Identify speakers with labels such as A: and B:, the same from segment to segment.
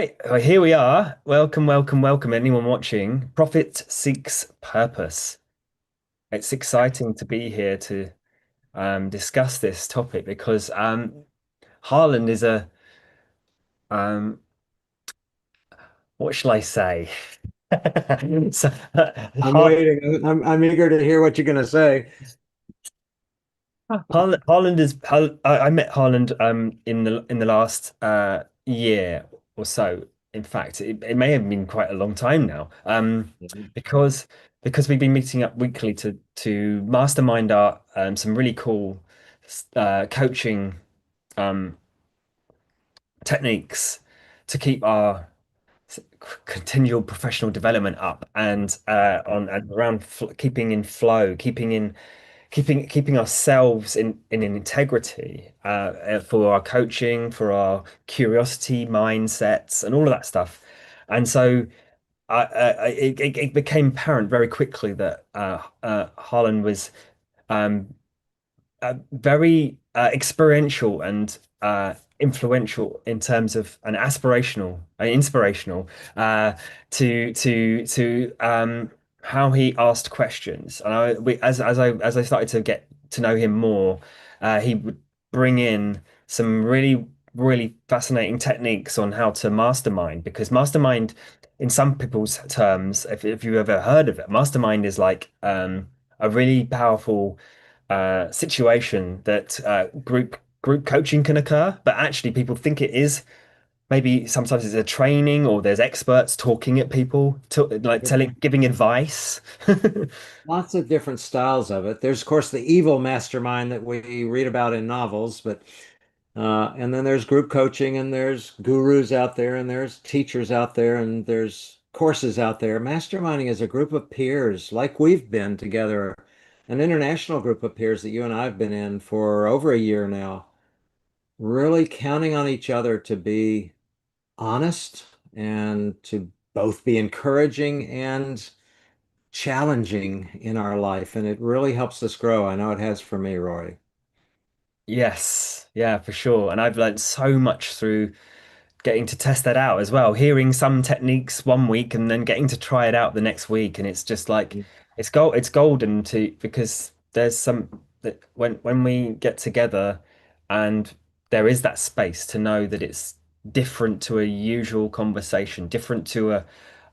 A: Hey, here we are. Welcome, welcome, welcome, anyone watching. Profit seeks purpose. It's exciting to be here to discuss this topic because Harland is a um, what shall I say? So,
B: I'm waiting. I'm eager to hear what you're going to say.
A: Harland is. I met Harland in the last year or so. In fact, it may have been quite a long time now.
B: Mhm.
A: Because because we've been meeting up weekly to mastermind our some really cool coaching um techniques to keep our continual professional development up and on and around keeping in flow, keeping ourselves in an integrity for our coaching, for our curiosity mindsets, and all of that stuff. And so it became apparent very quickly that Harlan was um, very experiential and influential in terms of an aspirational, inspirational to how he asked questions. And as I started to get to know him more, he would bring in some really fascinating techniques on how to mastermind because mastermind. In some people's terms, if you've ever heard of it, mastermind is like a really powerful situation that group coaching can occur, but actually people think it is. Maybe sometimes it's a training or there's experts talking at people, like telling, giving advice.
B: Lots of different styles of it. There's, of course, the evil mastermind that we read about in novels, but and then there's group coaching, and there's gurus out there, and there's teachers out there, and there's courses out there. Masterminding is a group of peers, like we've been together, an international group of peers that you and I have been in for over a year now, really counting on each other to be honest and to both be encouraging and challenging in our life. And it really helps us grow. I know it has for me, Rory.
A: Yes, yeah, for sure. And I've learned so much through getting to test that out as well, hearing some techniques one week and then getting to try it out the next week. And it's just like it's golden to because there's some that when we get together and there is that space to know that it's different to a usual conversation, different to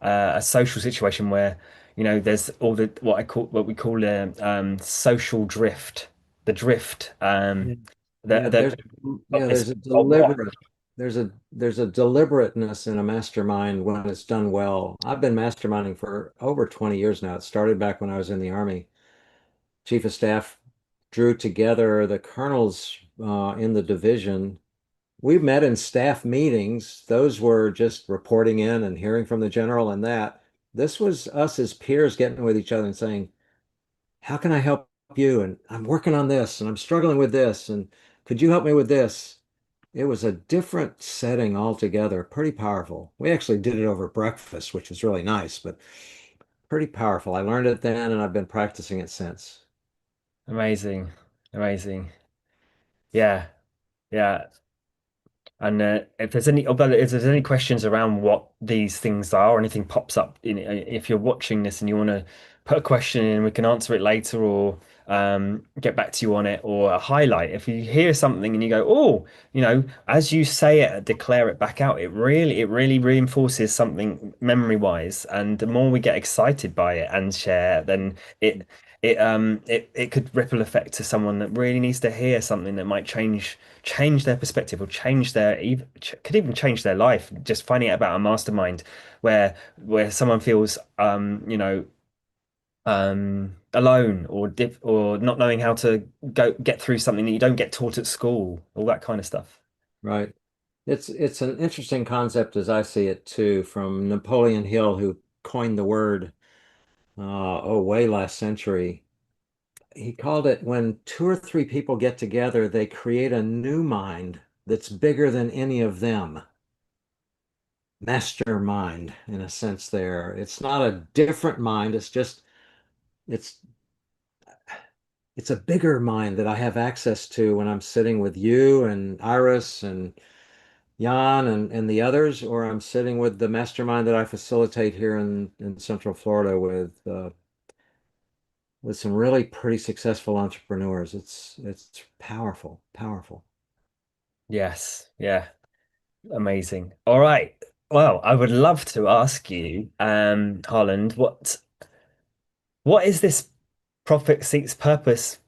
A: a social situation where there's all the what we call a social drift, the drift
B: Yeah,
A: that
B: yeah,
A: that is
B: there's a deliberateness in a mastermind when it's done well. I've been masterminding for over 20 years now. It started back when I was in the Army. Chief of Staff drew together the colonels in the division. We met in staff meetings. Those were just reporting in and hearing from the general and that. This was us as peers getting with each other and saying, how can I help you? And I'm working on this and I'm struggling with this. And could you help me with this? It was a different setting altogether, pretty powerful. We actually did it over breakfast, which was really nice, but pretty powerful. I learned it then and I've been practicing it since.
A: amazing, amazing. Yeah, yeah. And if there's any questions around what these things are, or anything pops up, if you're watching this and you want to put a question in, we can answer it later, or get back to you on it, or a highlight. If you hear something and you go, oh, as you say it, declare it back out. It really reinforces something memory-wise, and the more we get excited by it and share, then it could ripple effect to someone that really needs to hear something that might change their perspective or change their even could even change their life. Just finding out about a mastermind where someone feels alone or dip or not knowing how to go get through something that you don't get taught at school, all that kind of stuff.
B: Right. It's an interesting concept as I see it too, from Napoleon Hill, who coined the word way last century. He called it when two or three people get together, they create a new mind that's bigger than any of them. Mastermind, in a sense, there. It's not a different mind, it's it's a bigger mind that I have access to when I'm sitting with you and Iris and Jan and the others, or I'm sitting with the mastermind that I facilitate here in Central Florida with some really pretty successful entrepreneurs. It's powerful, powerful.
A: Yes. Yeah. Amazing. All right. Well, I would love to ask you, Harland, what is this profit seeks purpose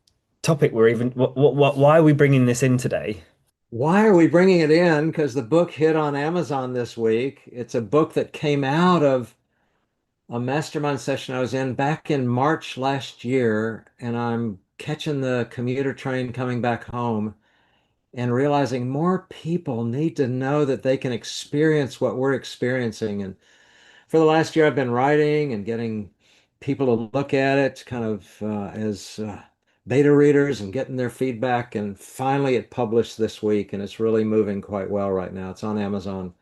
A: topic we're even why are we bringing this in today?
B: Why are we bringing it in? Because the book hit on Amazon this week. It's a book that came out of a mastermind session I was in back in March last year, and I'm catching the commuter train coming back home and realizing more people need to know that they can experience what we're experiencing. And for the last year, I've been writing and getting people to look at it kind of as beta readers and getting their feedback. And finally, it published this week, and it's really moving quite well right now. It's on Amazon,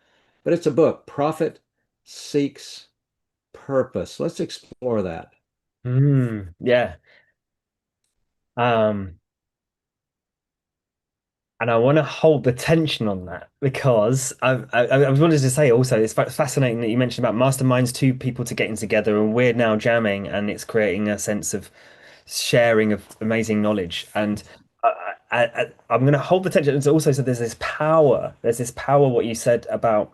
B: but it's a book, Profit Seeks Purpose. Let's explore that.
A: Yeah. Um, and I want to hold the tension on that because I wanted to say also it's fascinating that you mentioned about masterminds, two people to getting together, and we're now jamming, and it's creating a sense of sharing of amazing knowledge. And I'm going to hold the tension. It's also so there's this power. There's this power. What you said about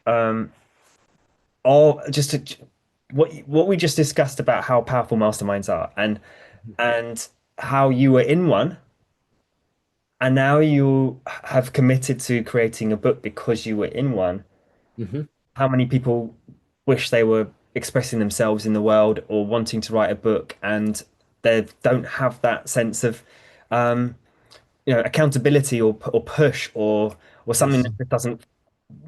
A: um, all just to, what we just discussed about how powerful masterminds are, and how you were in one, and now you have committed to creating a book because you were in one.
B: Hmm.
A: How many people wish they were expressing themselves in the world or wanting to write a book and they don't have that sense of um, accountability or push or something
B: Yes.
A: that doesn't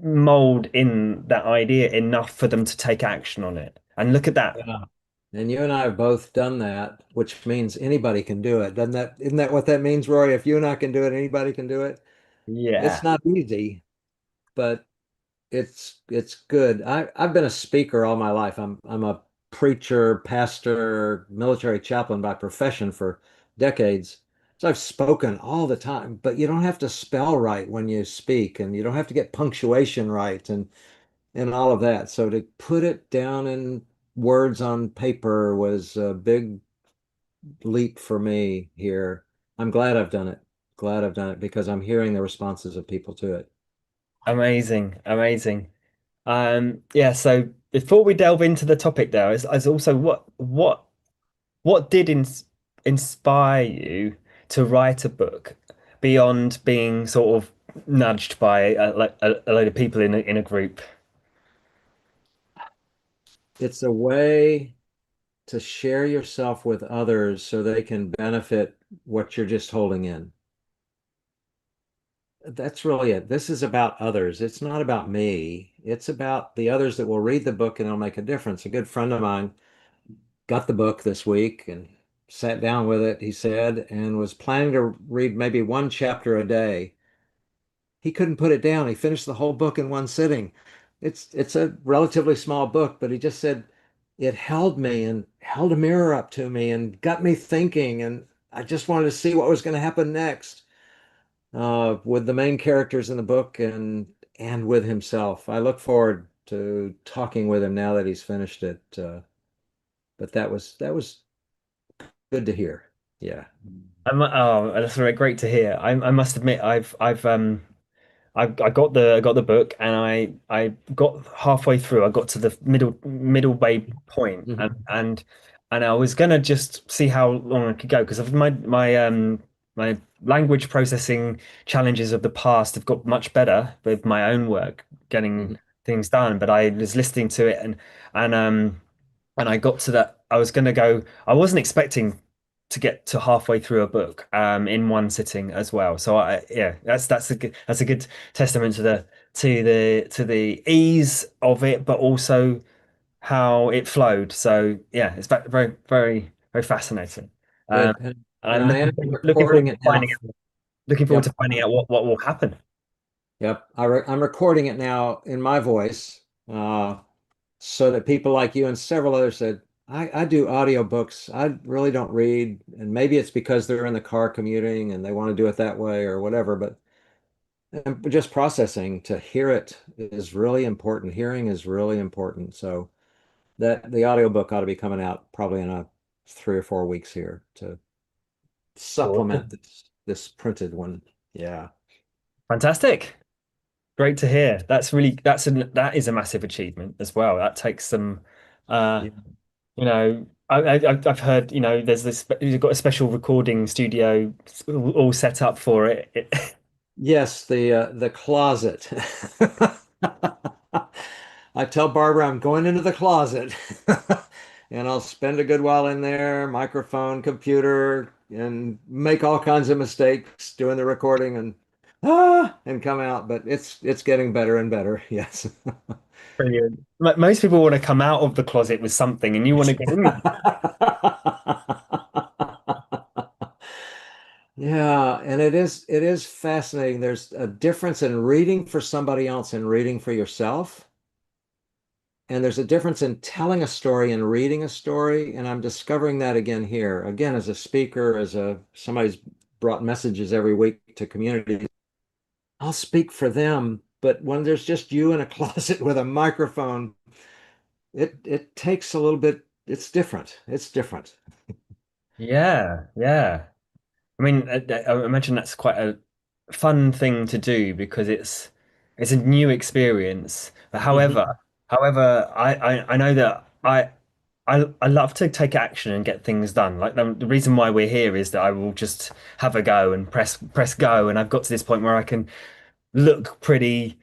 A: mold in that idea enough for them to take action on it. And look at that.
B: Yeah. And you and I have both done that, which means anybody can do it. Doesn't that, isn't that what that means, Rory? If you and I can do it, anybody can do it.
A: Yeah.
B: It's not easy, but it's good. I've been a speaker all my life. I'm a preacher, pastor, military chaplain by profession for decades. So I've spoken all the time, but you don't have to spell right when you speak, and you don't have to get punctuation right and all of that. So to put it down in words on paper was a big leap for me here. I'm glad I've done it. Glad I've done it because I'm hearing the responses of people to it.
A: Amazing. Amazing. Yeah, so before we delve into the topic there, is also what did inspire you to write a book beyond being sort of nudged by a load of people in a group?
B: It's a way to share yourself with others so they can benefit what you're just holding in. That's really it. This is about others. It's not about me. It's about the others that will read the book and it'll make a difference. A good friend of mine got the book this week and sat down with it, he said, and was planning to read maybe one chapter a day. He couldn't put it down. He finished the whole book in one sitting. It's a relatively small book, but he just said it held me and held a mirror up to me and got me thinking, and I just wanted to see what was going to happen next with the main characters in the book and with himself. I look forward to talking with him now that he's finished it. But that was good to hear. Yeah.
A: Oh, that's great to hear. I must admit, I got the book and I got halfway through. I got to the middle way point
B: Mhm.
A: and I was gonna just see how long I could go because of my language processing challenges of the past have got much better with my own work getting
B: Mhm.
A: things done. But I was listening to it and um and I got to that. I was gonna go. I wasn't expecting to get to halfway through a book in one sitting as well. So yeah, that's a good testament to the ease of it, but also how it flowed. So yeah, it's very very fascinating. Um,
B: Good.
A: and
B: And
A: I'm
B: I am
A: looking forward
B: recording
A: to
B: it now. Yep.
A: finding out what will happen.
B: Yep. I'm recording it now in my voice, so that people like you and several others said, I do audiobooks. I really don't read. And maybe it's because they're in the car commuting and they want to do it that way or whatever. But And just processing to hear it is really important. Hearing is really important. So that the audiobook ought to be coming out probably in a 3 or 4 weeks here to supplement
A: Awesome.
B: this printed one. Yeah.
A: Fantastic. Great to hear. That is a massive achievement as well. That takes some, uh,
B: Yeah.
A: I've heard, there's this, you've got a special recording studio all set up for it.
B: Yes, the closet. I tell Barbara I'm going into the closet and I'll spend a good while in there, microphone, computer, and make all kinds of mistakes doing the recording and come out, but it's getting better and better. Yes.
A: Brilliant. Most people want to come out of the closet with something, and you want to get in.
B: Yeah, and it is fascinating. There's a difference in reading for somebody else and reading for yourself. And there's a difference in telling a story and reading a story. And I'm discovering that again here. Again, as a speaker, as a somebody's brought messages every week to communities, I'll speak for them. But when there's just you in a closet with a microphone, it takes a little bit, it's different. It's different.
A: Yeah, yeah. I mean, I imagine that's quite a fun thing to do because it's a new experience. But
B: Mhm.
A: however, I know that I love to take action and get things done. Like the reason why we're here is that I will just have a go and press go, and I've got to this point where I can look pretty,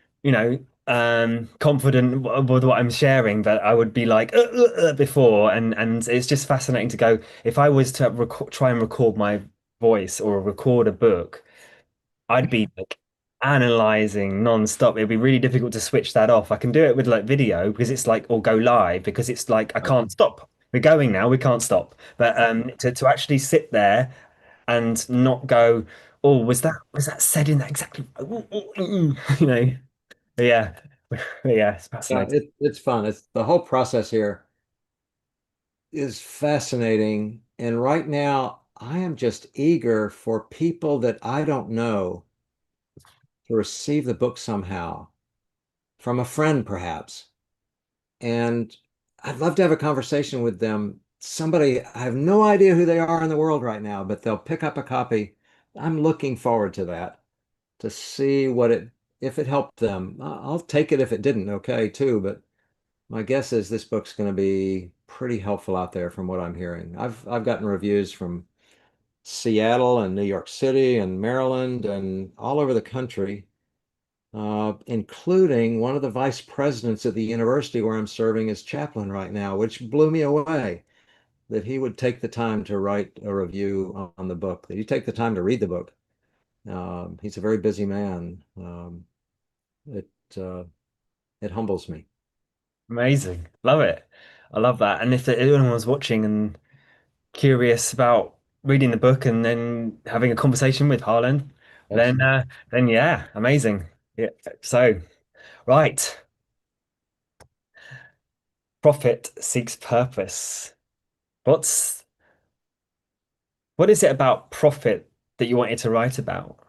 A: confident with what I'm sharing, but I would be like before, and it's just fascinating to go. If I was to try and record my voice or record a book, I'd be like analyzing non-stop. It'd be really difficult to switch that off. I can do it with like video because it's like or go live because it's like I
B: Right.
A: can't stop. We're going now, we can't stop. But to actually sit there and not go, oh, was that said in that exactly? Ooh, ooh, yeah, yeah, it's
B: Yeah,
A: fascinating.
B: it's fun. It's the whole process here is fascinating. And right now, I am just eager for people that I don't know to receive the book somehow from a friend, perhaps. And I'd love to have a conversation with them. Somebody, I have no idea who they are in the world right now, but they'll pick up a copy. I'm looking forward to that, to see if it helped them. I'll take it if it didn't, okay, too. But my guess is this book's going to be pretty helpful out there from what I'm hearing. I've gotten reviews from Seattle and New York City and Maryland and all over the country, including one of the vice presidents at the university where I'm serving as chaplain right now, which blew me away that he would take the time to write a review on the book, that he take the time to read the book. He's a very busy man. It uh, it humbles me.
A: Amazing, love it. I love that. And if anyone was watching and curious about reading the book and then having a conversation with Harlan, then
B: Excellent.
A: yeah, amazing. Yeah. So, right, profit seeks purpose. What's what is it about profit that you wanted to write about,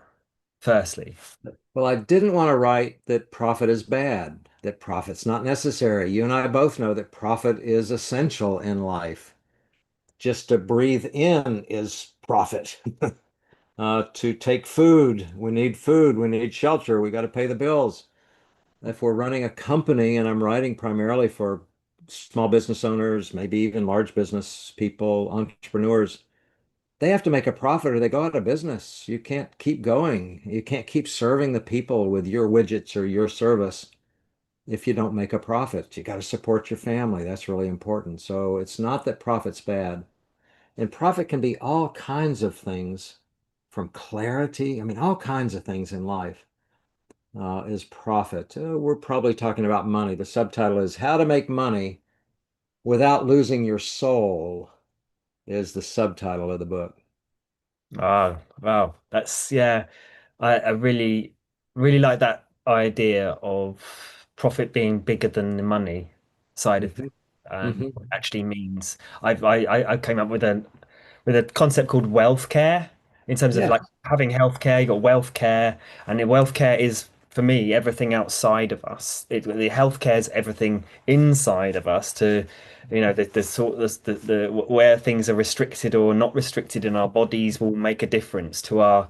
A: firstly?
B: Well, I didn't want to write that profit is bad, that profit's not necessary. You and I both know that profit is essential in life. Just to breathe in is profit. To take food, we need food, we need shelter, we got to pay the bills. If we're running a company, and I'm writing primarily for small business owners, maybe even large business people, entrepreneurs, they have to make a profit or they go out of business. You can't keep going. You can't keep serving the people with your widgets or your service if you don't make a profit. You got to support your family. That's really important. So it's not that profit's bad. And profit can be all kinds of things from clarity. I mean, all kinds of things in life is profit. We're probably talking about money. The subtitle is How to Make Money Without Losing Your Soul is the subtitle of the book.
A: Oh, wow. That's yeah. I really like that idea of profit being bigger than the money side of things.
B: Hmm.
A: And
B: Hmm.
A: what it actually means. I came up with a concept called wealth care. in terms of
B: Yeah.
A: like having healthcare, you got wealth care, and the wealth care is for me everything outside of us. The healthcare is everything inside of us to, the sort the where things are restricted or not restricted in our bodies will make a difference to our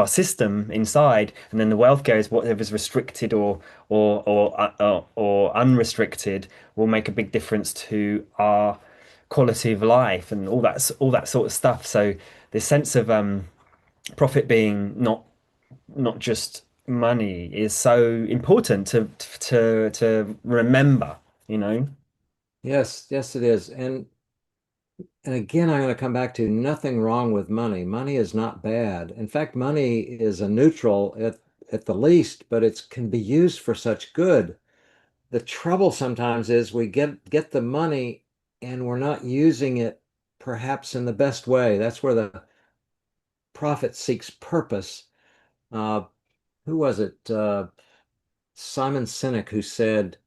A: system inside, and then the wealth care is whatever's restricted or unrestricted will make a big difference to our quality of life and all that sort of stuff. So this sense of profit being not just money is so important to remember, you know.
B: Yes, yes, it is. And again, I'm going to come back to nothing wrong with money. Money is not bad. In fact, money is a neutral at the least, but it can be used for such good. The trouble sometimes is we get the money and we're not using it perhaps in the best way. That's where the profit seeks purpose. Uh, who was it? Simon Sinek who said,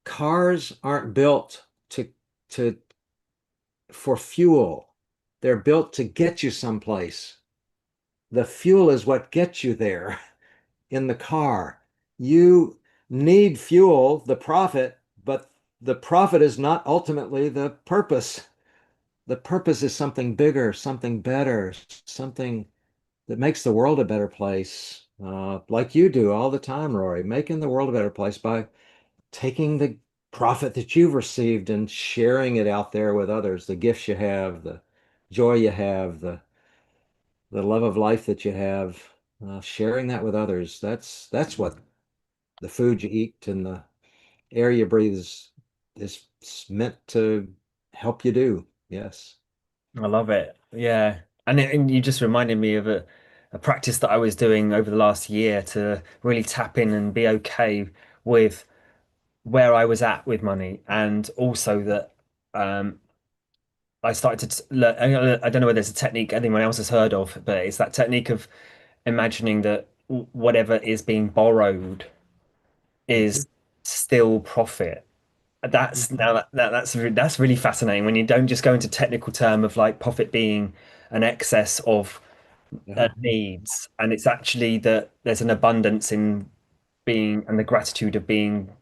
B: "Cars aren't built to for fuel. They're built to get you someplace. The fuel is what gets you there in the car. You need fuel, the profit, but the profit is not ultimately the purpose. The purpose is something bigger, something better, something that makes the world a better place, like you do all the time, Rory, making the world a better place by taking the profit that you've received and sharing it out there with others, the gifts you have, the joy you have, the love of life that you have, sharing that with others. That's what the food you eat and the air you breathe is meant to help you do. Yes.
A: I love it. Yeah. And you just reminded me of a practice that I was doing over the last year to really tap in and be okay with where I was at with money, and also that um, I started to learn. I don't know whether there's a technique anyone else has heard of, but it's that technique of imagining that whatever is being borrowed
B: Mhm.
A: is still profit. That's now that's really fascinating when you don't just go into technical term of like profit being an excess of
B: Yeah.
A: needs, and it's actually that there's an abundance in being and the gratitude of being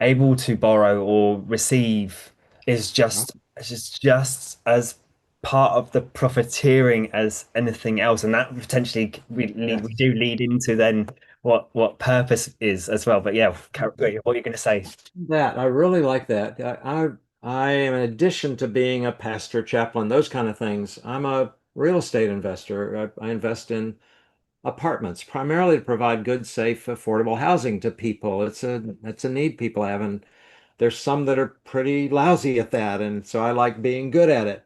A: able to borrow or receive is just as part of the profiteering as anything else, and that potentially we
B: Yes.
A: do lead into then what purpose is as well. But yeah, what are you going to say?
B: That I really like that. I am, in addition to being a pastor, chaplain, those kind of things, I'm a real estate investor. I invest in apartments primarily to provide good, safe, affordable housing to people. It's a need people have, and there's some that are pretty lousy at that, and so I like being good at it.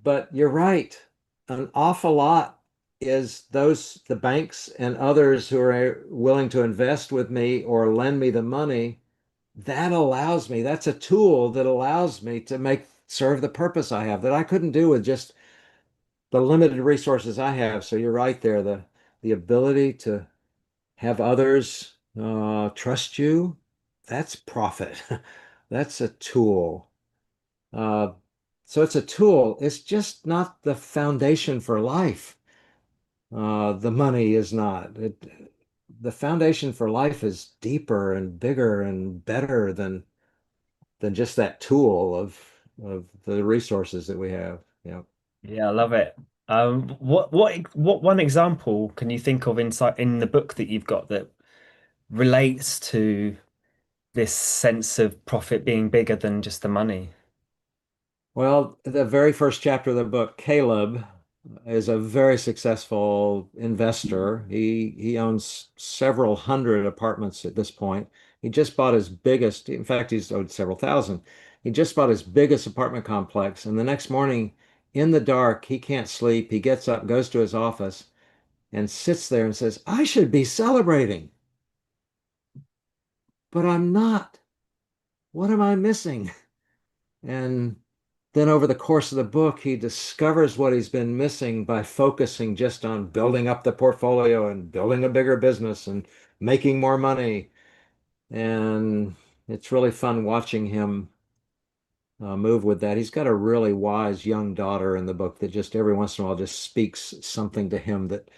B: But you're right. An awful lot is the banks and others who are willing to invest with me or lend me the money. That allows me, that's a tool that allows me to serve the purpose I have that I couldn't do with just the limited resources I have. So you're right there. The ability to have others trust you, that's profit. That's a tool. Uh, so it's a tool. It's just not the foundation for life. The money is not. The foundation for life is deeper and bigger and better than just that tool of the resources that we have. Yeah.
A: Yeah, I love it. What one example can you think of inside in the book that you've got that relates to this sense of profit being bigger than just the money?
B: Well, the very first chapter of the book, Caleb is a very successful investor. He owns several hundred apartments at this point. He just bought his biggest, in fact, he's owed several thousand. He just bought his biggest apartment complex, and the next morning, in the dark, he can't sleep. He gets up, goes to his office, and sits there and says, "I should be celebrating, but I'm not. What am I missing?" And then over the course of the book, he discovers what he's been missing by focusing just on building up the portfolio and building a bigger business and making more money. And it's really fun watching him move with that. He's got a really wise young daughter in the book that just every once in a while just speaks something to him that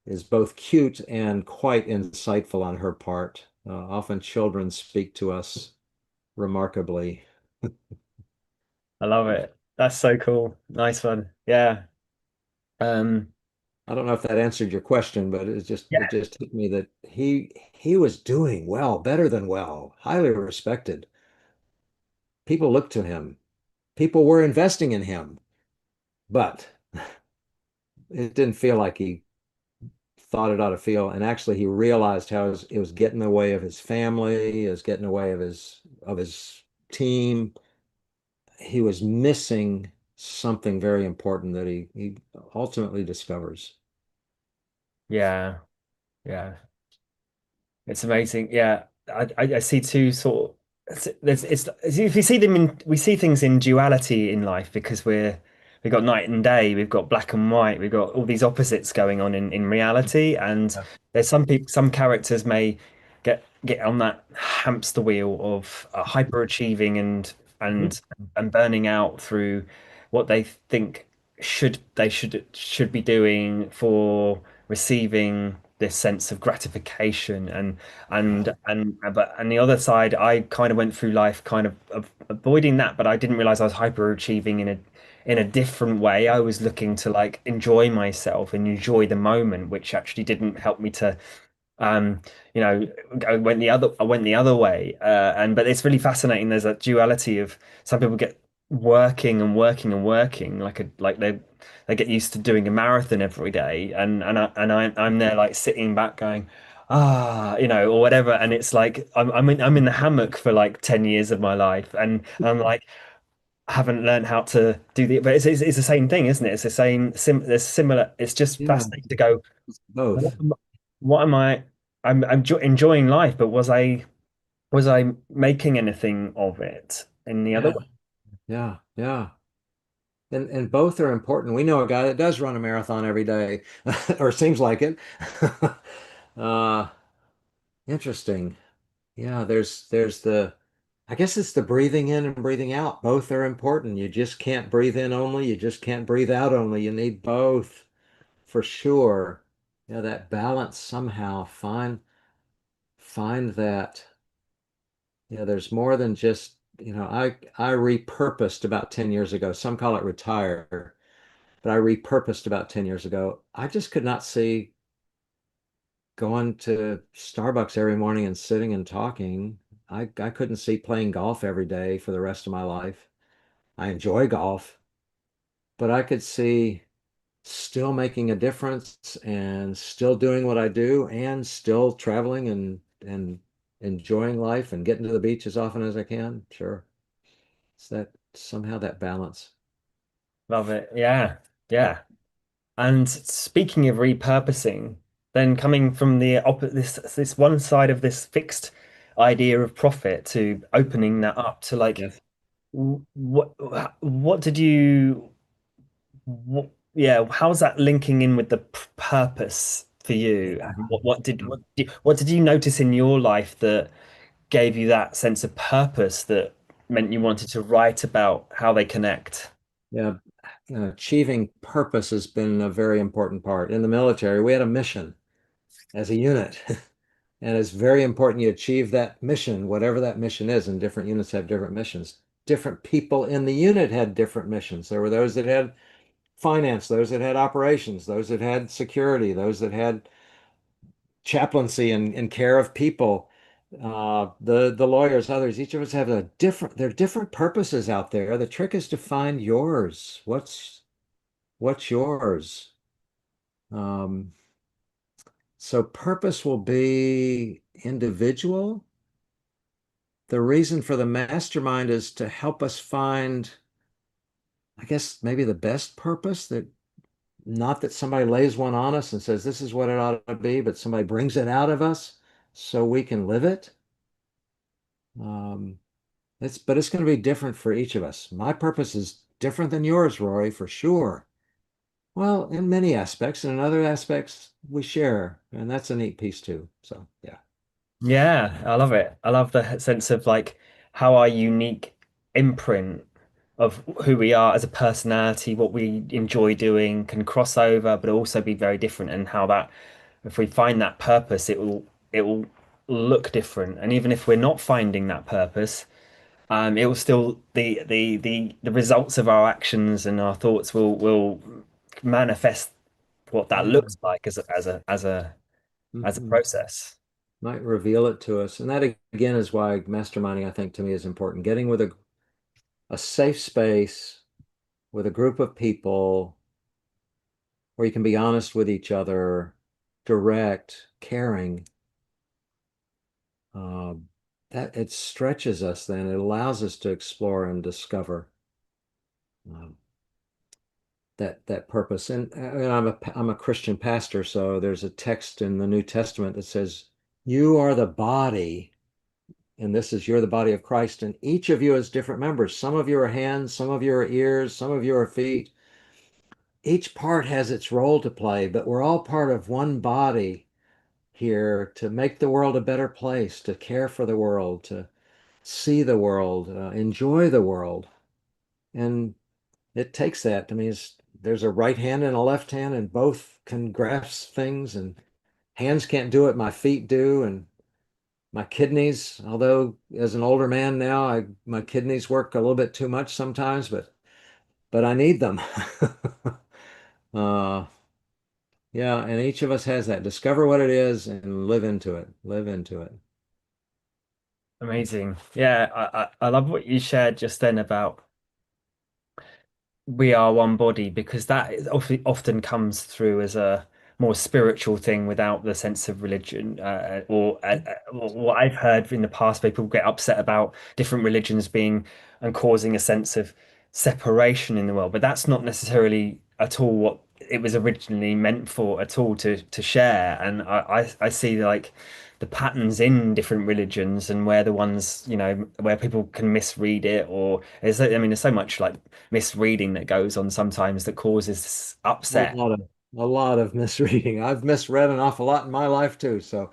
B: is both cute and quite insightful on her part. Often children speak to us remarkably.
A: I love it. That's so cool. Nice one. Yeah. Um,
B: I don't know if that answered your question, but it
A: yeah,
B: just hit me that he was doing well, better than well, highly respected. People looked to him. People were investing in him, but it didn't feel like he thought it ought to feel. And actually, he realized how it was getting in the way of his family, it was getting in the way of his team. He was missing something very important that he ultimately discovers.
A: yeah, yeah. It's amazing. Yeah, I see two sort of if you see them in we see things in duality in life because we've got night and day, we've got black and white, we've got all these opposites going on in reality, and
B: Yeah.
A: there's some people, some characters may get on that hamster wheel of hyper achieving
B: Mhm.
A: and and burning out through what they think should be doing for receiving this sense of gratification and the other side I kind of went through life kind of avoiding that, but I didn't realize I was hyper achieving in a different way. I was looking to like enjoy myself and enjoy the moment, which actually didn't help me to um, you know, I went the other way. And but it's really fascinating. There's a duality of some people get working and working and working like they get used to doing a marathon every day, I'm there like sitting back going, or whatever. And it's like I'm in the hammock for like 10 years of my life, and I'm like I haven't learned how to do but it's the same thing, isn't it? It's the same there's similar. It's just
B: Yeah,
A: fascinating to go. What
B: both.
A: am, what am I? I'm enjoying life, but was I making anything of it in the other
B: Yeah,
A: way?
B: yeah, yeah. And both are important. We know a guy that does run a marathon every day, or seems like it. Uh, Interesting. Yeah, there's the I guess it's the breathing in and breathing out. Both are important. You just can't breathe in only, you just can't breathe out only. You need both for sure. Yeah, that balance somehow. Find that. Yeah, there's more than just, I repurposed about 10 years ago. Some call it retire, but I repurposed about 10 years ago. I just could not see going to Starbucks every morning and sitting and talking. I couldn't see playing golf every day for the rest of my life. I enjoy golf, but I could see still making a difference and still doing what I do and still traveling and enjoying life and getting to the beach as often as I can. Sure. It's that somehow that balance.
A: Love it. Yeah, yeah. And speaking of repurposing, then coming from the this one side of this fixed idea of profit to opening that up to like
B: Yes.
A: what did you yeah, how's that linking in with the purpose for you?
B: Yeah.
A: And what did you notice in your life that gave you that sense of purpose that meant you wanted to write about how they connect?
B: Yeah. Achieving purpose has been a very important part. In the military, we had a mission as a unit. And it's very important you achieve that mission, whatever that mission is. And different units have different missions. Different people in the unit had different missions. There were those that had finance, those that had operations, those that had security, those that had chaplaincy and care of people. The lawyers, others, each of us have there are different purposes out there. The trick is to find yours. What's yours? Um, so purpose will be individual. The reason for the mastermind is to help us find, I guess, maybe the best purpose that not that somebody lays one on us and says this is what it ought to be, but somebody brings it out of us so we can live it. Um, but it's going to be different for each of us. My purpose is different than yours, Rory, for sure. Well, in many aspects, and in other aspects, we share, and that's a neat piece too. So, yeah.
A: Yeah, I love it. I love the sense of like how our unique imprint of who we are as a personality, what we enjoy doing can cross over, but also be very different. And how that, if we find that purpose, it will look different. And even if we're not finding that purpose, it will still the results of our actions and our thoughts will manifest what that
B: Yeah.
A: looks like as a
B: Mhm.
A: process.
B: Might reveal it to us. And that again is why masterminding, I think, to me is important. Getting with a safe space with a group of people where you can be honest with each other, direct, caring, um, that it stretches us then. It allows us to explore and discover um, that purpose. And I'm a Christian pastor, so there's a text in the New Testament that says, "You are the body, and this is you're the body of Christ, and each of you has different members. Some of you are hands, some of you are ears, some of you are feet. Each part has its role to play, but we're all part of one body here to make the world a better place, to care for the world, to see the world, enjoy the world." And it takes that. I mean, there's a right hand and a left hand, and both can grasp things, and hands can't do it, my feet do, and my kidneys, although as an older man now, my kidneys work a little bit too much sometimes, but I need them. Uh, yeah, and each of us has that. Discover what it is and live into it. Live into it.
A: Amazing. Yeah, I love what you shared just then about we are one body, because that often comes through as a more spiritual thing without the sense of religion, or what I've heard in the past, people get upset about different religions being and causing a sense of separation in the world, but that's not necessarily at all what it was originally meant for at all, to share. And I see like the patterns in different religions, and where the ones, where people can misread it, or there's so much like misreading that goes on sometimes that causes
B: A
A: upset.
B: lot of a lot of misreading. I've misread an awful lot in my life too, so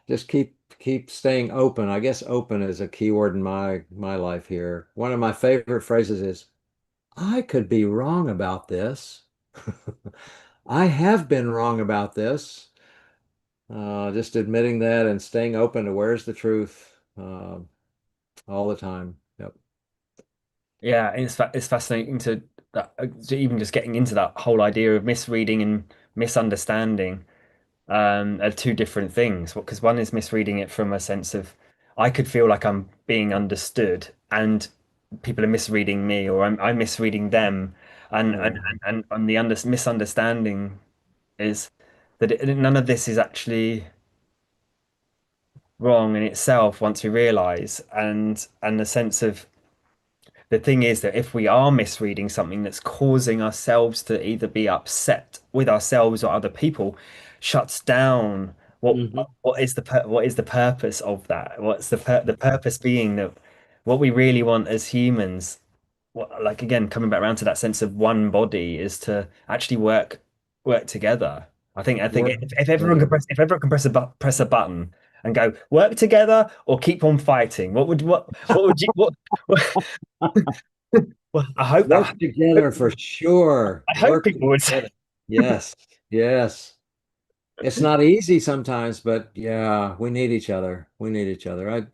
B: just keep staying open. I guess open is a key word in my life here. One of my favorite phrases is, I could be wrong about this. I have been wrong about this. Just admitting that and staying open to where's the truth all the time. Yep.
A: Yeah, and it's fascinating to even just getting into that whole idea of misreading and misunderstanding, are two different things. Because one is misreading it from a sense of I could feel like I'm being understood, and people are misreading me, or I'm misreading them, and and
B: Yeah.
A: and the misunderstanding is that none of this is actually wrong in itself once we realize. And the sense of the thing is that if we are misreading something that's causing ourselves to either be upset with ourselves or other people, shuts down
B: Hmm.
A: what is the purpose of that? What's the purpose being that what we really want as humans, like again coming back around to that sense of one body, is to actually work together. I think
B: Work
A: if everyone
B: together.
A: can press a button and go work together or keep on fighting, what would you what well,
B: Work together for sure.
A: I hope
B: Work
A: people would say.
B: together. Yes. Yes. It's not easy sometimes, but yeah, we need each other. We need each other.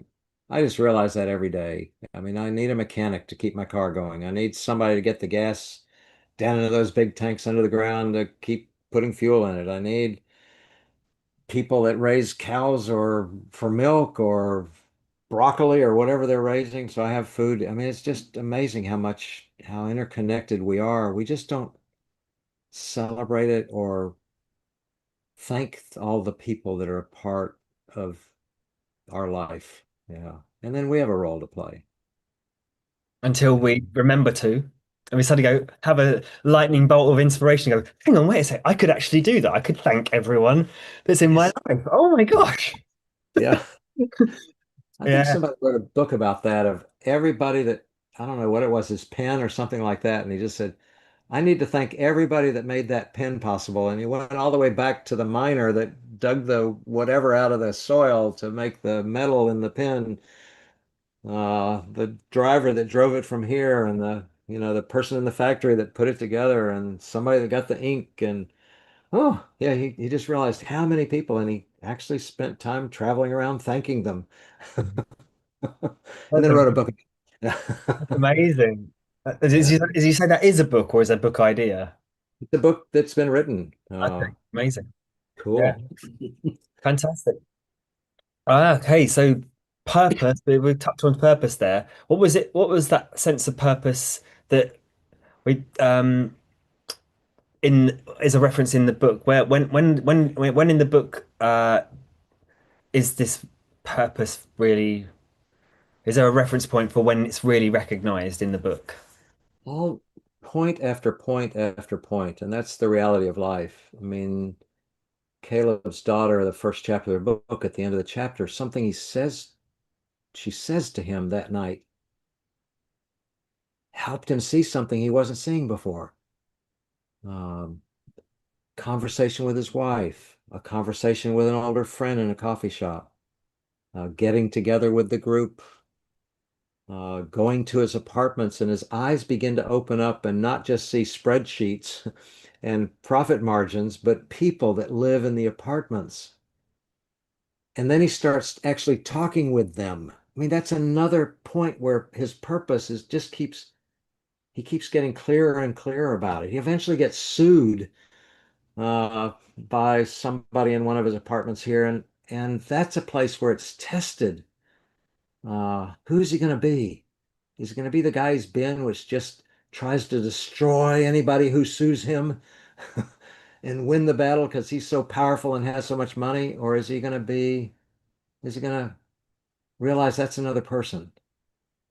B: I just realize that every day. I mean, I need a mechanic to keep my car going. I need somebody to get the gas down into those big tanks under the ground to keep putting fuel in it. I need people that raise cows or for milk or broccoli or whatever they're raising, so I have food. I mean, it's just amazing how interconnected we are. We just don't celebrate it or thank all the people that are a part of our life. Yeah. And then we have a role to play.
A: Until
B: Yeah.
A: we remember to, and we suddenly go have a lightning bolt of inspiration. And go, hang on, wait a sec, I could actually do that. I could thank everyone that's in my
B: Yes.
A: life. Oh my gosh.
B: Yeah. I think
A: Yeah.
B: somebody wrote a book about that of everybody that, I don't know what it was, his pen or something like that. And he just said, I need to thank everybody that made that pen possible. And he went all the way back to the miner that dug the whatever out of the soil to make the metal in the pen, the driver that drove it from here, and the person in the factory that put it together, and somebody that got the ink. And oh, yeah, he just realized how many people, and he actually spent time traveling around thanking them. And
A: That's,
B: then
A: am-
B: wrote a book.
A: that's amazing.
B: Yeah.
A: Is you say that is a book or is it a book idea?
B: It's a book that's been written.
A: Okay, amazing. Yeah,
B: Cool.
A: fantastic. Okay, so purpose, we touched on purpose there. What was it? What was that sense of purpose that we in is a reference in the book where when in the book is this purpose really, is there a reference point for when it's really recognized in the book?
B: All point after point after point, and that's the reality of life. I mean, Caleb's daughter, the first chapter of the book, at the end of the chapter, something she says to him that night helped him see something he wasn't seeing before. Um, Conversation with his wife, a conversation with an older friend in a coffee shop, getting together with the group, going to his apartments, and his eyes begin to open up and not just see spreadsheets and profit margins, but people that live in the apartments. And then he starts actually talking with them. I mean, that's another point where his purpose is just he keeps getting clearer and clearer about it. He eventually gets sued by somebody in one of his apartments here, and that's a place where it's tested. Who's he going to be? Is he going to be the guy he's been, which just tries to destroy anybody who sues him and win the battle because he's so powerful and has so much money? Or is he going to realize that's another person?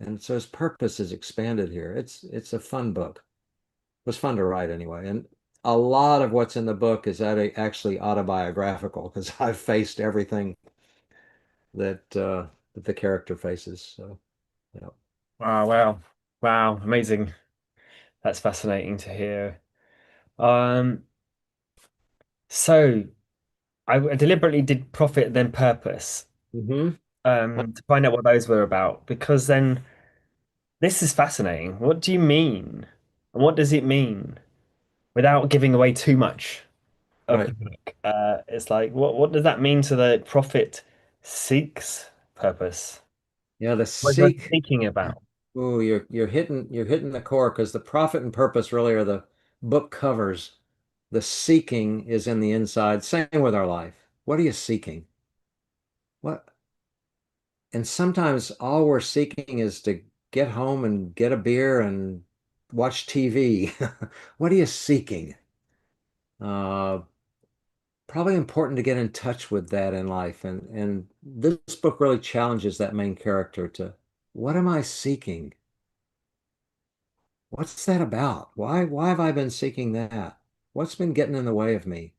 B: And so his purpose is expanded here. It's a fun book. It was fun to write anyway. And a lot of what's in the book is actually autobiographical because I've faced everything that the character faces. So yeah.
A: Wow, wow, wow, amazing. That's fascinating to hear. Um, so I deliberately did profit then purpose,
B: Hmm.
A: to find out what those were about, because then this is fascinating. What do you mean? And what does it mean? Without giving away too much of
B: Right.
A: the book. It's like, what does that mean to the prophet seeks purpose?
B: Yeah, the
A: What is he
B: seek.
A: speaking about?
B: Oh, you're hitting the core because the profit and purpose really are the book covers. The seeking is in the inside. Same with our life. What are you seeking? What? And sometimes all we're seeking is to get home and get a beer and watch TV. What are you seeking? Uh, Probably important to get in touch with that in life. And this book really challenges that main character to what am I seeking? What's that about? Why have I been seeking that? What's been getting in the way of me?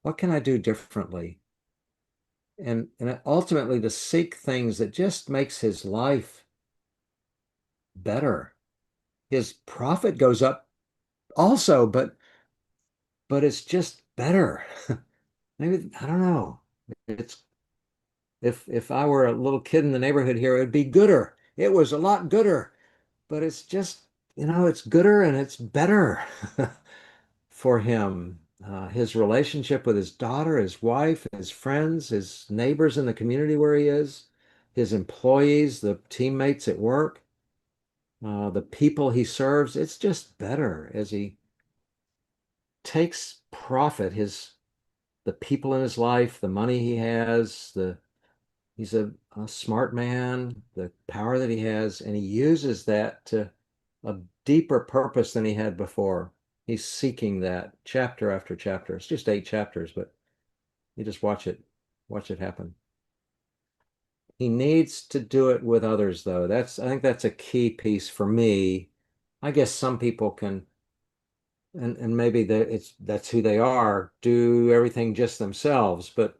B: What can I do differently? And ultimately to seek things that just makes his life better. His profit goes up also, but it's just better. Maybe I don't know. It's if I were a little kid in the neighborhood here, it'd be gooder. It was a lot gooder, but it's just, it's gooder and it's better for him. His relationship with his daughter, his wife, his friends, his neighbors in the community where he is, his employees, the teammates at work, the people he serves, it's just better as he takes profit, the people in his life, the money he has, he's a smart man, the power that he has, and he uses that to a deeper purpose than he had before. He's seeking that chapter after chapter. It's just 8 chapters, but you just watch it happen. He needs to do it with others, though. I think that's a key piece for me. I guess some people can, and maybe that's who they are, do everything just themselves. But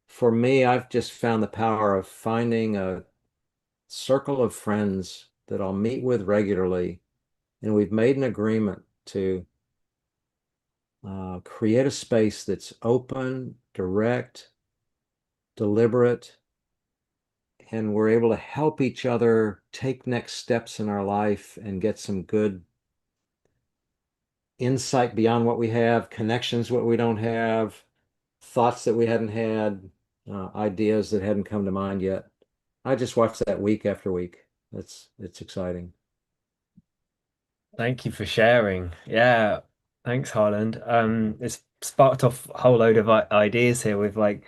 B: for me, I've just found the power of finding a circle of friends that I'll meet with regularly, and we've made an agreement. to create a space that's open, direct, deliberate, and we're able to help each other take next steps in our life and get some good insight beyond what we have, connections what we don't have, thoughts that we hadn't had, ideas that hadn't come to mind yet. I just watch that week after week. It's exciting.
A: Thank you for sharing. Yeah, thanks, Harland. It's sparked off a whole load of ideas here with like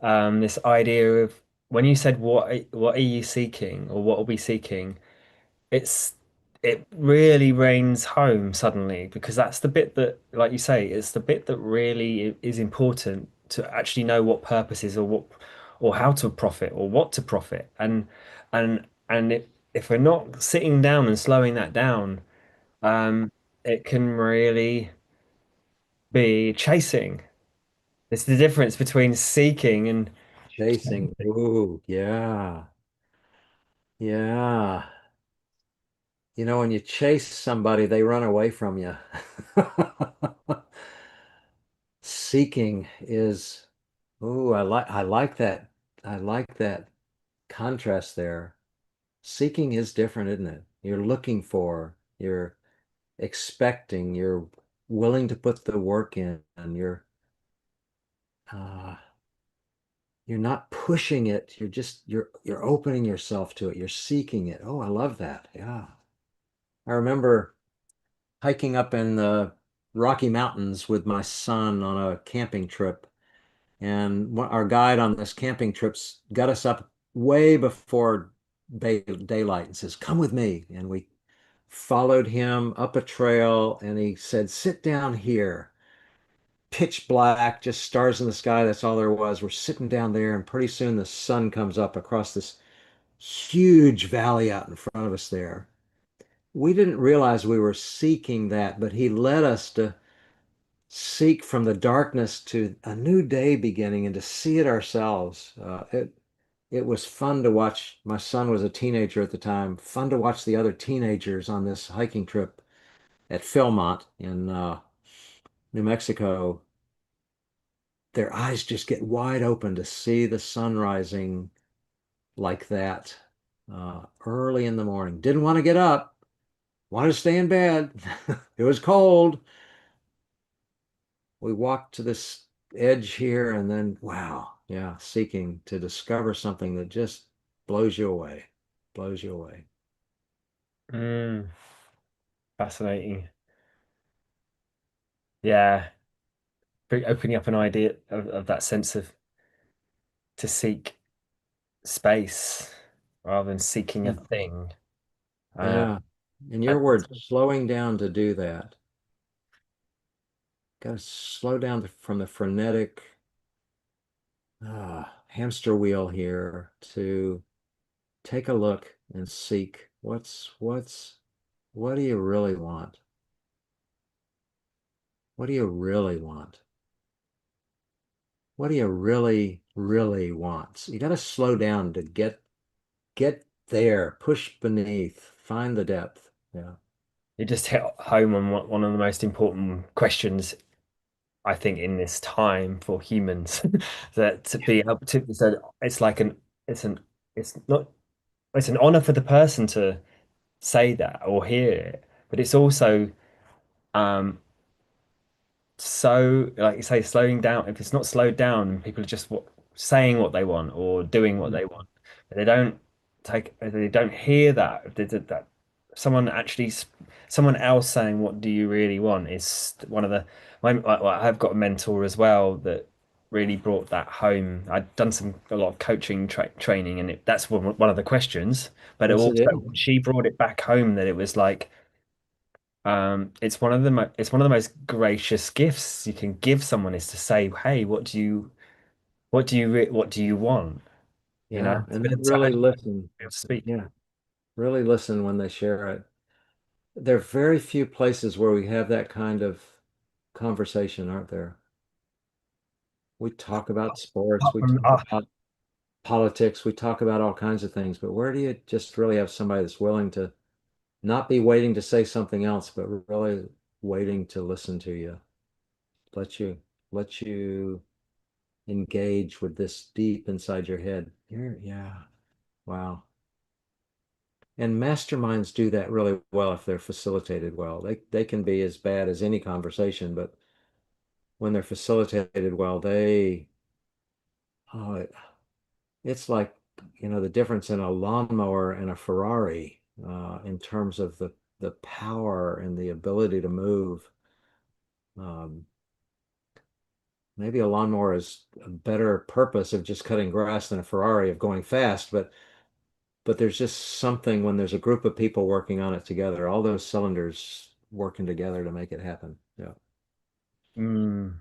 A: this idea of when you said what are you seeking or what are we seeking? It's it really rains home suddenly because that's the bit that, like you say, it's the bit that really is important to actually know what purpose is or what or how to profit or what to profit. And if we're not sitting down and slowing that down, um, it can really be chasing. It's the difference between seeking and
B: Chasing. Ooh, yeah. Yeah. You know, when you chase somebody, they run away from you. Seeking is, ooh, I like that. I like that contrast there. Seeking is different, isn't it? You're looking for, you're expecting, you're willing to put the work in, and uh, you're not pushing it. You're opening yourself to it. You're seeking it. Oh, I love that. Yeah. I remember hiking up in the Rocky Mountains with my son on a camping trip. And our guide on this camping trips got us up way before daylight and says, "Come with me." And we followed him up a trail and he said, "Sit down here." Pitch black, just stars in the sky. That's all there was. We're sitting down there, and pretty soon the sun comes up across this huge valley out in front of us there. We didn't realize we were seeking that, but he led us to seek from the darkness to a new day beginning and to see it ourselves. It was fun to watch. My son was a teenager at the time. Fun to watch the other teenagers on this hiking trip at Philmont in New Mexico. Their eyes just get wide open to see the sun rising like that early in the morning. Didn't want to get up, wanted to stay in bed. It was cold. We walked to this edge here and then, wow, yeah, seeking to discover something that just blows you away, blows you away.
A: mm, fascinating. Yeah, opening up an idea of that sense of to seek space rather than seeking a
B: Mm.
A: thing. Uh,
B: Yeah. In your
A: I-
B: words, slowing down to do that. Got to slow down from the frenetic hamster wheel here to take a look and seek what do you really want? What do you really want? What do you really, really want? So you got to slow down to get there, push beneath, find the depth. Yeah.
A: you just hit home on one of the most important questions I think in this time for humans that to be able to so it's like it's an it's not it's an honor for the person to say that or hear it, but it's also um so like you say slowing down if it's not slowed down and people are just saying what they want or doing what
B: Mm.
A: they want but they don't hear that if they did that someone actually someone else saying what do you really want is one of the I've got a mentor as well that really brought that home. I'd done a lot of coaching training and that's one of the questions, but it
B: Yes, it
A: also
B: is.
A: she brought it back home that it was like it's one of the it's one of the most gracious gifts you can give someone is to say, "Hey, what do you want?" You know,
B: Yeah.
A: it's a
B: And
A: bit
B: then
A: of
B: really
A: time
B: listen.
A: to speak.
B: Yeah. Really listen when they share it. There are very few places where we have that kind of conversation, aren't there? We talk about sports,
A: Apart
B: we
A: from
B: talk about politics, we talk about all kinds of things, but where do you just really have somebody that's willing to not be waiting to say something else, but really waiting to listen to you, let you engage with this deep inside your head. Yeah, wow. And masterminds do that really well if they're facilitated well. They can be as bad as any conversation, but when they're facilitated well, oh, it's like, the difference in a lawnmower and a Ferrari, in terms of the power and the ability to move. Um, Maybe a lawnmower is a better purpose of just cutting grass than a Ferrari of going fast, but there's just something when there's a group of people working on it together, all those cylinders working together to make it happen. Yeah.
A: Mm,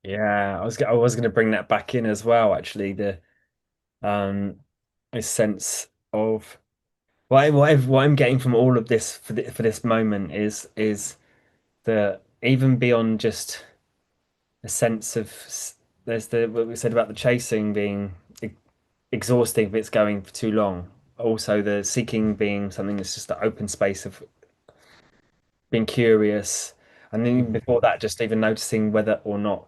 A: yeah, I was going to bring that back in as well, actually, the um a sense of what I'm getting from all of this for this moment is that even beyond just a sense of there's the what we said about the chasing being exhausting if it's going for too long. Also, the seeking being something that's just the open space of being curious, and then before
B: Mhm.
A: that, just even noticing whether or not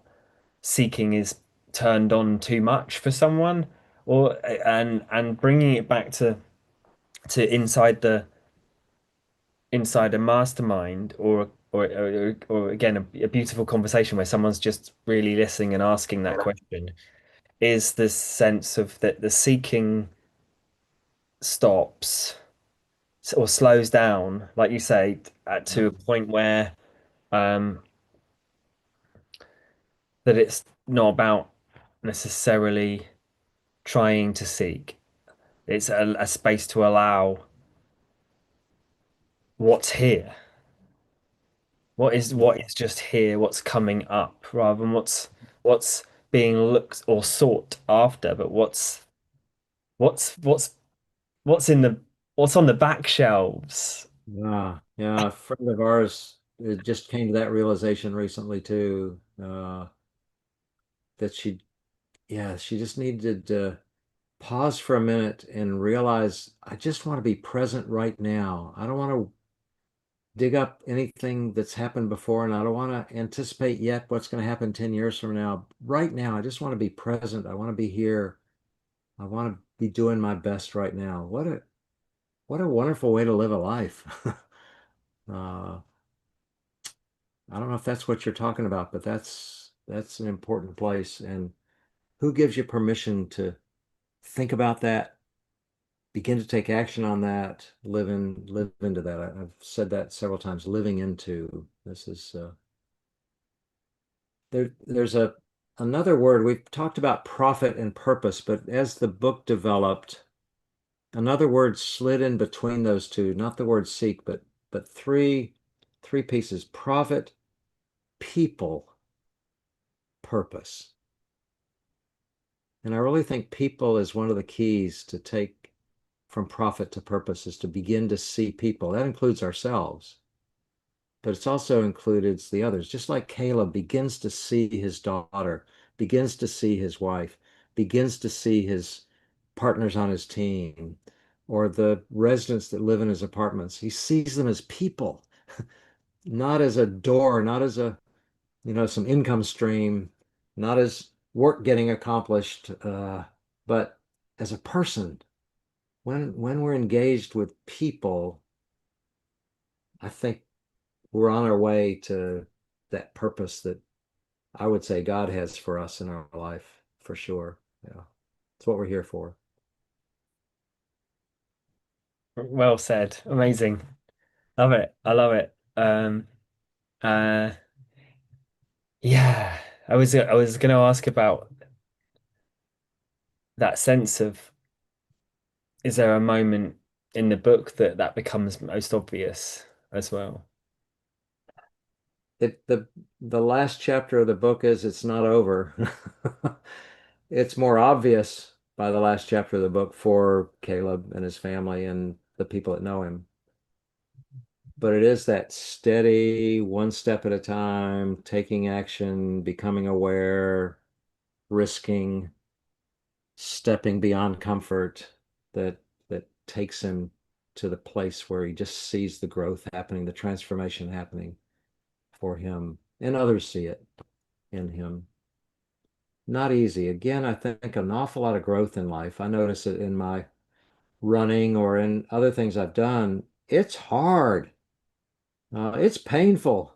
A: seeking is turned on too much for someone, or and bringing it back to inside a mastermind or again a beautiful conversation where someone's just really listening and asking that question is this sense of that the seeking stops or slows down, like you say, to a point where um, that it's not about necessarily trying to seek. It's a space to allow what's here, what is just here, what's coming up, rather than what's being looked or sought after, but what's what's what's in the what's on the back shelves.
B: Yeah, yeah. A friend of ours just came to that realization recently too. That she just needed to pause for a minute and realize I just want to be present right now. I don't want to dig up anything that's happened before, and I don't want to anticipate yet what's going to happen 10 years from now. Right now, I just want to be present. I want to be here. I want to be doing my best right now. What a wonderful way to live a life. Uh, I don't know if that's what you're talking about, but that's an important place. And who gives you permission to think about that, begin to take action on that, live into that? I've said that several times. Living into this is there's another word. We've talked about profit and purpose, but as the book developed, another word slid in between those two, not the word seek, but three pieces: profit, people, purpose. And I really think people is one of the keys to take from profit to purpose, is to begin to see people. That includes ourselves, but it's also included the others. Just like Caleb begins to see his daughter, begins to see his wife, begins to see his partners on his team, or the residents that live in his apartments. He sees them as people, not as a door, not as some income stream, not as work getting accomplished, but as a person. When we're engaged with people, I think we're on our way to that purpose that I would say God has for us in our life, for sure. Yeah. It's what we're here for.
A: Well said. Amazing. Love it. I love it. Uh, yeah. I was going to ask about that sense of is there a moment in the book that becomes most obvious as well?
B: It the last chapter of the book is it's not over. It's more obvious by the last chapter of the book for Caleb and his family and the people that know him. But it is that steady, one step at a time, taking action, becoming aware, risking, stepping beyond comfort that takes him to the place where he just sees the growth happening, the transformation happening. for him, and others see it in him. Not easy. Again, I think an awful lot of growth in life. I notice it in my running or in other things I've done. It's hard. It's painful,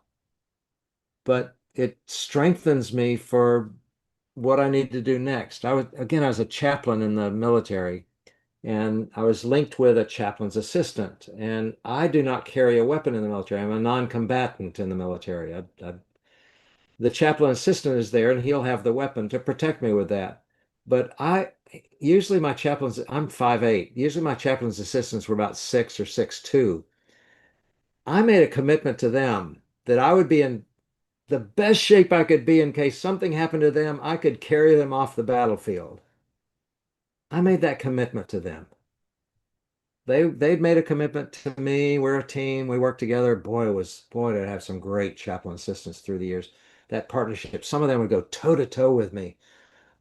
B: but it strengthens me for what I need to do next. I was a chaplain in the military, and I was linked with a chaplain's assistant. And I do not carry a weapon in the military. I'm a non-combatant in the military. The chaplain assistant is there, and he'll have the weapon to protect me with that. But usually my chaplains, I'm 5'8". Usually my chaplain's assistants were about 6 or 6'2". I made a commitment to them that I would be in the best shape I could be in case something happened to them. I could carry them off the battlefield. I made that commitment to them. They'd made a commitment to me. We're a team. We work together. Boy, did I have some great chaplain assistants through the years. That partnership. Some of them would go toe to toe with me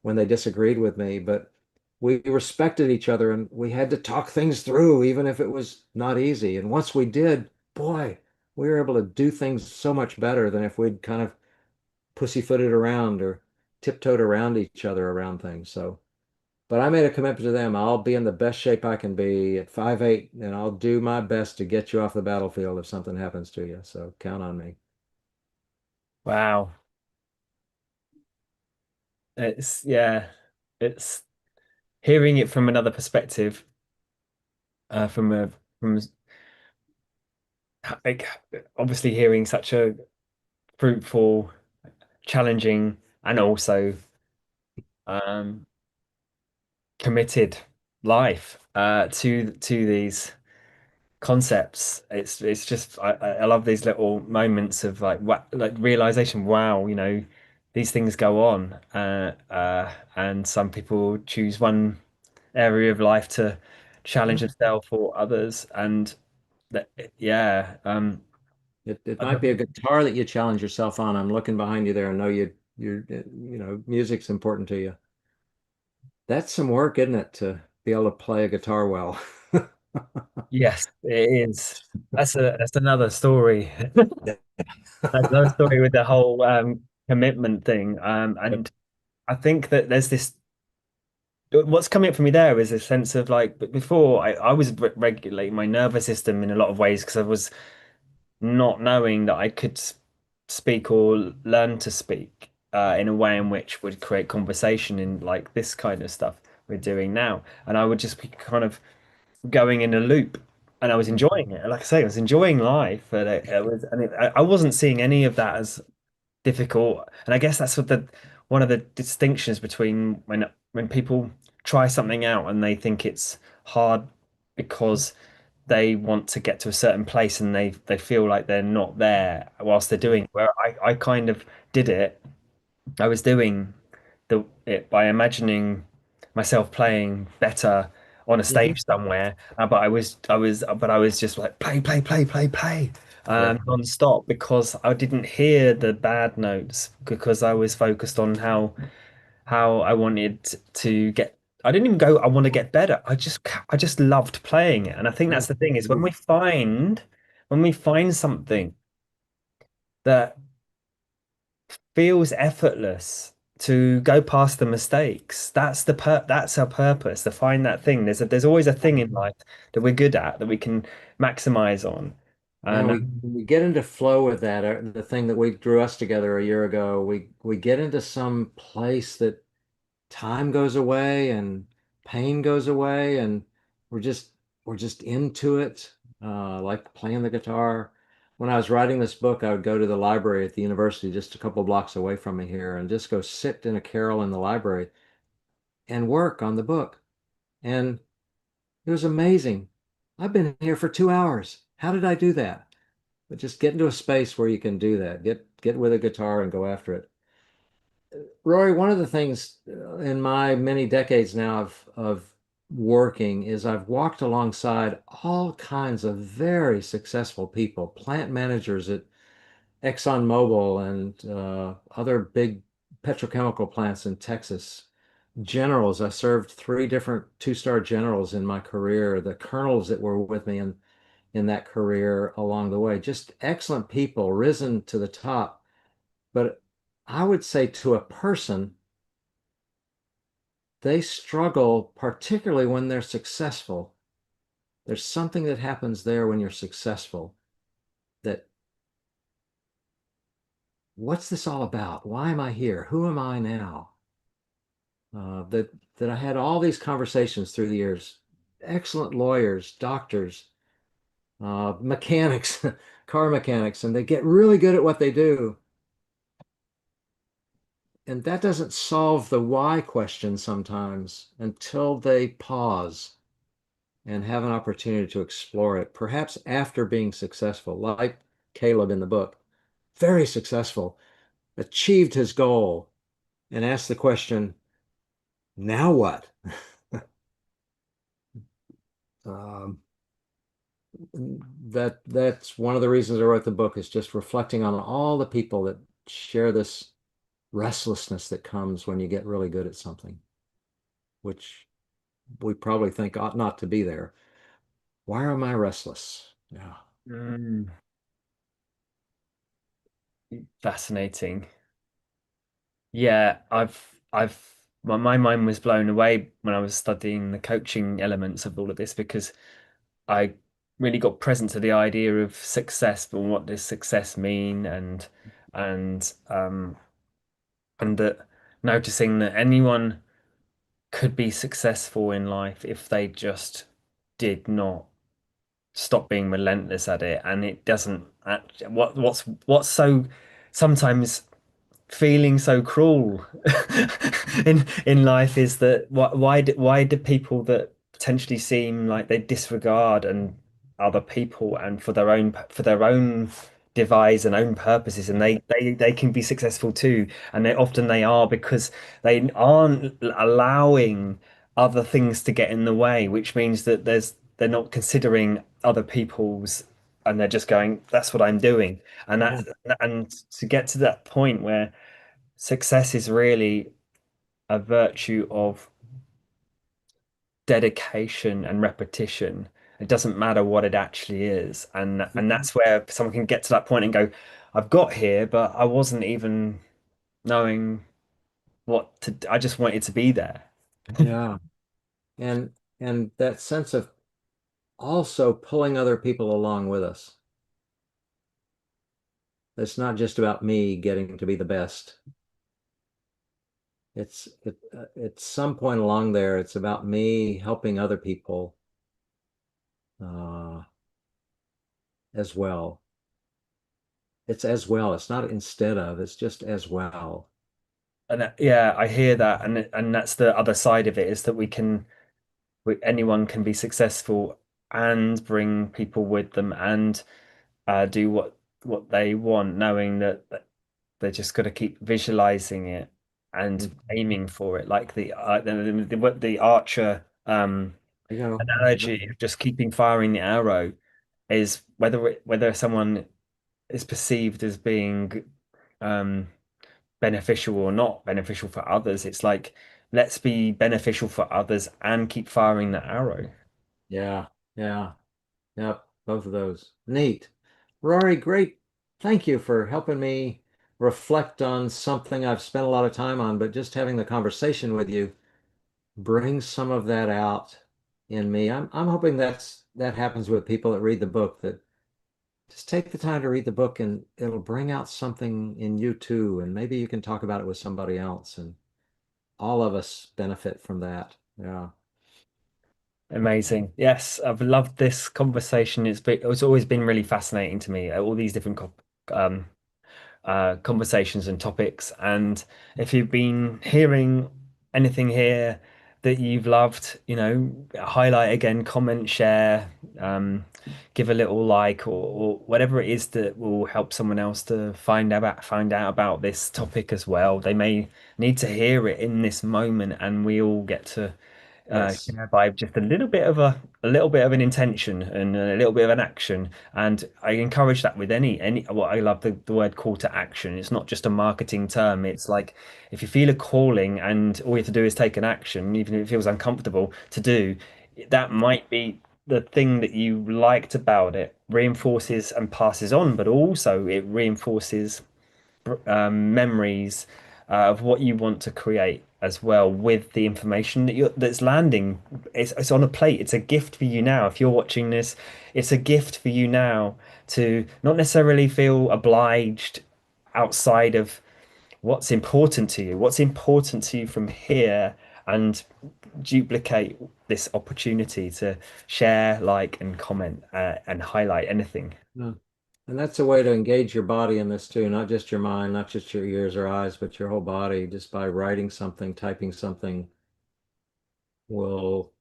B: when they disagreed with me, but we respected each other and we had to talk things through, even if it was not easy. And once we did, boy, we were able to do things so much better than if we'd kind of pussyfooted around or tiptoed around each other around things. So, but I made a commitment to them. I'll be in the best shape I can be at 5'8", and I'll do my best to get you off the battlefield if something happens to you. So count on me.
A: Wow. Yeah, it's hearing it from another perspective, from like obviously hearing such a fruitful, challenging, and also um committed life to these concepts. It's just I love these little moments of like realization. Wow, these things go on, and some people choose one area of life to challenge
B: Yeah.
A: themselves or others, and that yeah,
B: It might be a guitar that you challenge yourself on. I'm looking behind you there. I know music's important to you. That's some work, isn't it, to be able to play a guitar well?
A: yes, it is. That's another story. That's another story with the whole commitment thing.
B: Yep.
A: And I think that there's this. What's coming up for me there is a sense of like, but before I was regulating my nervous system in a lot of ways because I was not knowing that I could speak or learn to speak in a way in which would create conversation in like this kind of stuff we're doing now. And I would just be kind of going in a loop and I was
B: Mhm.
A: enjoying it. Like I say, I was enjoying life, and I wasn't seeing any of that as difficult. And I guess that's what the one of the distinctions between when people try something out and they think it's hard because they want to get to a certain place and they feel like they're not there whilst they're doing it. Where I kind of did it. I was doing it by imagining myself playing better on a
B: Mhm.
A: stage somewhere, but I was just like play,
B: Yeah.
A: non-stop because I didn't hear the bad notes because I was focused on how I wanted to get. I didn't even go, I want to get better. I just loved playing it, and I think
B: Yeah.
A: that's the thing is
B: Mhm.
A: when we find something that feels effortless to go past the mistakes. That's our purpose, to find that thing. There's always a thing in life that we're good at that we can maximize on.
B: Yeah,
A: And
B: we get into flow with that. The thing that we drew us together a year ago, we get into some place that time goes away and pain goes away, and we're just we're just into it. Like playing the guitar. When I was writing this book, I would go to the library at the university just a couple blocks away from me here and just go sit in a carrel in the library and work on the book. And it was amazing. I've been here for 2 hours. How did I do that? But just get into a space where you can do that. Get with a guitar and go after it. Rory, one of the things in my many decades now of working is I've walked alongside all kinds of very successful people, plant managers at ExxonMobil and other big petrochemical plants in Texas, generals. I served three different two-star generals in my career, the colonels that were with me, and in that career along the way. Just excellent people risen to the top. But I would say to a person, they struggle, particularly when they're successful. There's something that happens there when you're successful that what's this all about? Why am I here? Who am I now? That I had all these conversations through the years. Excellent lawyers, doctors, mechanics, car mechanics, and they get really good at what they do. And that doesn't solve the why question sometimes until they pause and have an opportunity to explore it, perhaps after being successful, like Caleb in the book, very successful, achieved his goal, and asked the question, now what? Um, that's one of the reasons I wrote the book is just reflecting on all the people that share this restlessness that comes when you get really good at something, which we probably think ought not to be there. Why am I restless? Yeah.
A: Mm, fascinating. Yeah, my mind was blown away when I was studying the coaching elements of all of this because I really got present to the idea of success, but what does success mean, and and that noticing that anyone could be successful in life if they just did not stop being relentless at it, and it doesn't act, what's so sometimes feeling so cruel in life is that why do people that potentially seem like they disregard and other people and for their own devise and own purposes, and they can be successful too, and they are because they aren't allowing other things to get in the way, which means that they're not considering other people's, and they're just going, that's what I'm doing. And
B: Yeah.
A: that, and to get to that point where success is really a virtue of dedication and repetition. It doesn't matter what it actually is. And that's where someone can get to that point and go, I've got here, but I wasn't even knowing I just wanted to be there.
B: Yeah. And and that sense of also pulling other people along with us. It's not just about me getting to be the best. At some point along there, it's about me helping other people uh, as well. It's as well. It's not instead of. It's just as well.
A: Yeah, I hear that, and that's the other side of it is that anyone can be successful and bring people with them and do what they want, knowing that they just got to keep visualizing it and
B: Mhm.
A: aiming for it, like the archer
B: You go.
A: analogy of just keeping firing the arrow is whether someone is perceived as being um, beneficial or not beneficial for others. It's like let's be beneficial for others and keep firing the arrow.
B: Yeah. Yeah. Yep. Both of those. Neat. Rory, great. Thank you for helping me reflect on something I've spent a lot of time on, but just having the conversation with you brings some of that out in me. I'm hoping that happens with people that read the book, that just take the time to read the book and it'll bring out something in you too. And maybe you can talk about it with somebody else and all of us benefit from that. Yeah.
A: Amazing. Yes, I've loved this conversation. It's always been really fascinating to me, all these different um, conversations and topics. And if you've been hearing anything here that you've loved, highlight again, comment, share, give a little like, or whatever it is that will help someone else to find out about this topic as well. They may need to hear it in this moment, and we all get to
B: Yes.
A: by just a little bit of an intention and a little bit of an action. And I encourage that with any what I love the word call to action. It's not just a marketing term. It's like if you feel a calling and all you have to do is take an action, even if it feels uncomfortable to do, that might be the thing that you liked about it reinforces and passes on, but also it reinforces memories of what you want to create as well with the information that's landing. It's on a plate. It's a gift for you now. If you're watching this, it's a gift for you now to not necessarily feel obliged outside of what's important to you. What's important to you from here, and duplicate this opportunity to share, like, and comment and highlight anything.
B: Yeah. And that's a way to engage your body in this too, not just your mind, not just your ears or eyes, but your whole body. Just by writing something, typing something will,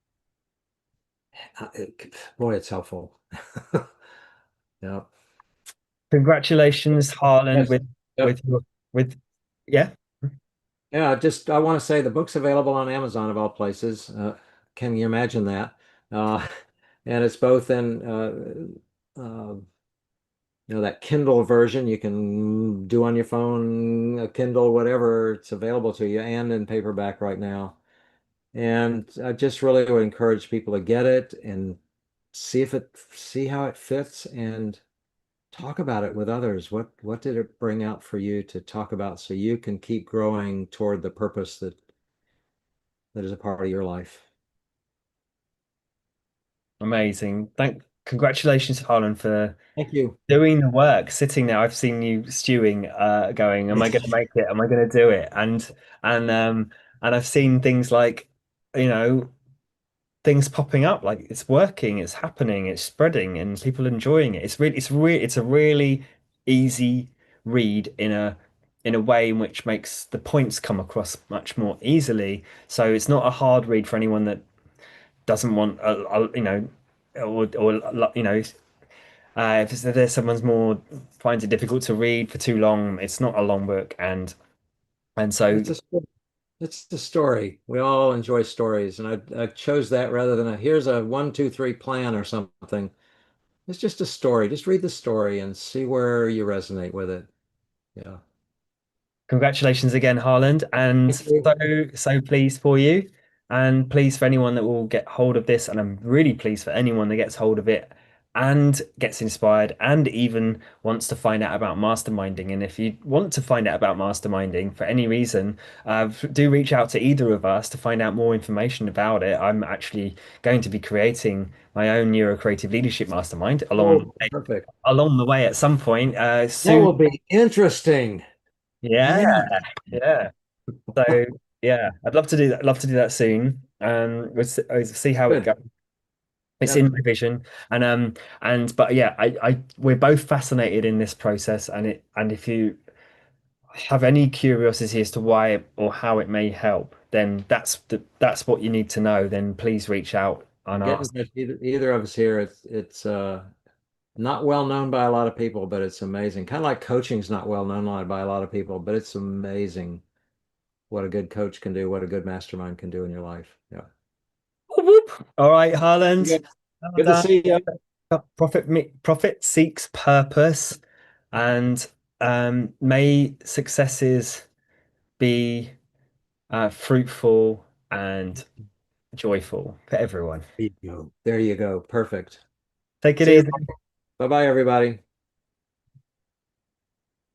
B: boy, it's helpful. Yeah.
A: Congratulations, Harland,
B: Yes.
A: with
B: Yep.
A: your with yeah.
B: Yeah, just I want to say the book's available on Amazon of all places. Can you imagine that? Uh, and it's both in that Kindle version you can do on your phone, a Kindle, whatever, it's available to you, and in paperback right now. And I just really would encourage people to get it and see how it fits and talk about it with others. What did it bring out for you to talk about so you can keep growing toward the purpose that is a part of your life?
A: Amazing. Congratulations, Harland, for
B: Thank you.
A: doing the work, sitting there. I've seen you stewing, going, am I going to make it? Am I going to do it? And and I've seen things like, you know, things popping up, like it's working, it's happening, it's spreading, and people enjoying it. It's a really easy read in a way in which makes the points come across much more easily. So it's not a hard read for anyone that doesn't want or if there's someone's more finds it difficult to read for too long, it's not a long book, and so
B: It's a it's the story. We all enjoy stories, and I chose that rather than here's a one, two, three plan or something. It's just a story. Just read the story and see where you resonate with it. Yeah.
A: congratulations again, Harland, and
B: Thank you.
A: so pleased for you, and pleased for anyone that will get hold of this, and I'm really pleased for anyone that gets hold of it and gets inspired and even wants to find out about masterminding. And if you want to find out about masterminding for any reason, do reach out to either of us to find out more information about it. I'm actually going to be creating my own neurocreative leadership mastermind
B: Oh, perfect.
A: along the way at some point
B: That
A: soon.
B: will be interesting.
A: Yeah,
B: Yeah.
A: yeah. So yeah, I'd love to do that. Love to do that soon. We'll see how it
B: Good.
A: goes. It's
B: Yep.
A: in revision, and but yeah, we're both fascinated in this process, and if you have any curiosity as to why or how it may help, then that's what you need to know. Then please reach out and
B: Get in
A: ask.
B: touch. Either of us here. It's not well known by a lot of people, but it's amazing. Kind of like coaching's not well known by a lot of people, but it's amazing what a good coach can do, what a good mastermind can do in your life. Yeah.
A: Whoop, whoop. All right, Harland.
B: Good.
A: Well
B: Good to
A: done.
B: see you.
A: Profit seeks purpose, and may successes be fruitful and joyful for everyone.
B: There you go. There you go. Perfect.
A: Take it
B: See you.
A: easy.
B: Bye bye, everybody.